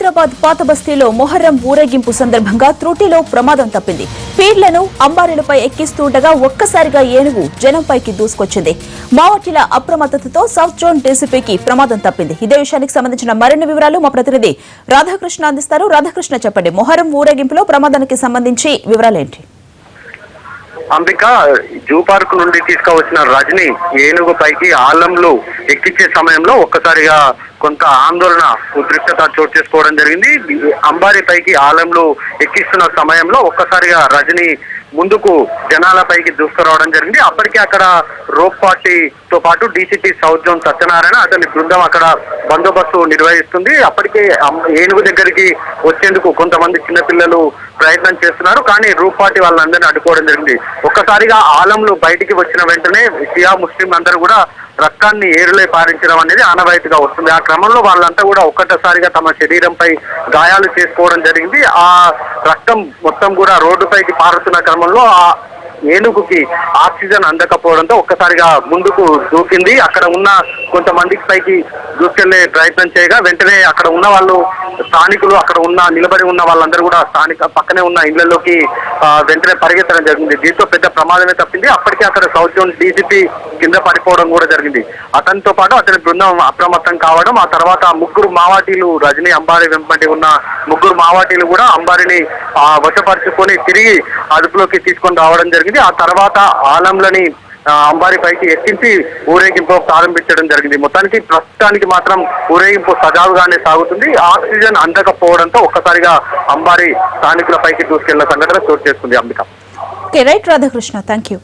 హైదరాబాద్ పాత బస్తీలో మొహర్రం ఊరేగింపు సందర్భంగా త్రుటిలో ప్రమాదం తప్పింది. పీర్లను అంబారీలపై ఎక్కిస్తుండగా ఒక్కసారిగా ఏనుగు జనంపైకి దూసుకొచ్చింది. మావోటీల అప్రమత్తతతో సౌత్ జోన్ డీసీపీకి ప్రమాదం తప్పింది. ఇదే విషయానికి సంబంధించిన మరిన్ని వివరాలు మా ప్రతినిధి రాధాకృష్ణ అందిస్తారు. రాధాకృష్ణ, చెప్పండి, మొహర్రం ఊరేగింపులో ప్రమాదానికి సంబంధించి వివరాలేంటి? అంబిక, జూ పార్క్ నుండి తీసుకువచ్చిన రజని ఏనుగు పైకి ఆలంలో ఎక్కించే సమయంలో ఒక్కసారిగా కొంత ఆందోళన ఉద్రిక్తత చోటు చేసుకోవడం జరిగింది. అంబారీ పైకి ఆలంలో ఎక్కిస్తున్న సమయంలో ఒక్కసారిగా రజని ముందుకు జనాల పైకి దూసుకురావడం జరిగింది. అప్పటికే అక్కడ రోప్ పార్టీతో పాటు డీసీపీ సౌత్ జోన్ సత్యనారాయణ అతని బృందం అక్కడ బందోబస్తు నిర్వహిస్తుంది. అప్పటికే ఏనుగు దగ్గరికి వచ్చేందుకు కొంతమంది చిన్నపిల్లలు ప్రయత్నం చేస్తున్నారు, కానీ రూప్ పార్టీ వాళ్ళందరినీ అడ్డుకోవడం జరిగింది. ఒక్కసారిగా ఆలంలో బయటికి వచ్చిన వెంటనే షియా ముస్లింలు అందరూ కూడా రక్తాన్ని ఏరులై పారించడం అనేది ఆనవాయితీగా వస్తుంది. ఆ క్రమంలో వాళ్ళంతా కూడా ఒక్కటసారిగా తమ శరీరంపై గాయాలు చేసుకోవడం జరిగింది. ఆ రక్తం మొత్తం కూడా రోడ్డుపైకి పారుతున్న క్రమంలో ఆ ఏనుగుకి ఆక్సిజన్ అందకపోవడంతో ఒక్కసారిగా ముందుకు దూకింది. అక్కడ ఉన్న కొంతమందికి పైకి దూసుకెళ్లే ప్రయత్నం చేయగా వెంటనే అక్కడ ఉన్న వాళ్ళు స్థానికులు, అక్కడ ఉన్న నిలబడి ఉన్న వాళ్ళందరూ కూడా స్థానిక పక్కనే ఉన్న ఇళ్లలోకి వెంటనే పరిగెత్తడం జరిగింది. దీంతో పెద్ద ప్రమాదమే తప్పింది. అప్పటికే అక్కడ సౌత్ జోన్ డీసీపీ కింద పడిపోవడం కూడా జరిగింది. అతనితో పాటు అతని బృందం అప్రమత్తం కావడం, ఆ తర్వాత ముగ్గురు మావాటీలు రజని అంబారీ వెంబడి ఉన్న ముగ్గురు మావాటీలు కూడా అంబారీని వశపరుచుకొని తిరిగి అదుపులోకి తీసుకొని రావడం జరిగింది. ఆ తర్వాత ఆలంలని అంబారీ పైకి ఎక్కించి ఊరేగింపు ప్రారంభించడం జరిగింది. మొత్తానికి ప్రస్తుతానికి మాత్రం ఊరేగింపు సజావుగానే సాగుతుంది. ఆక్సిజన్ అందకపోవడంతో ఒక్కసారిగా అంబారీ స్థానికుల పైకి దూసుకెళ్లిన సంఘటన చోటు చేసుకుంది. Ambika. Right Radhakrishna, thank you.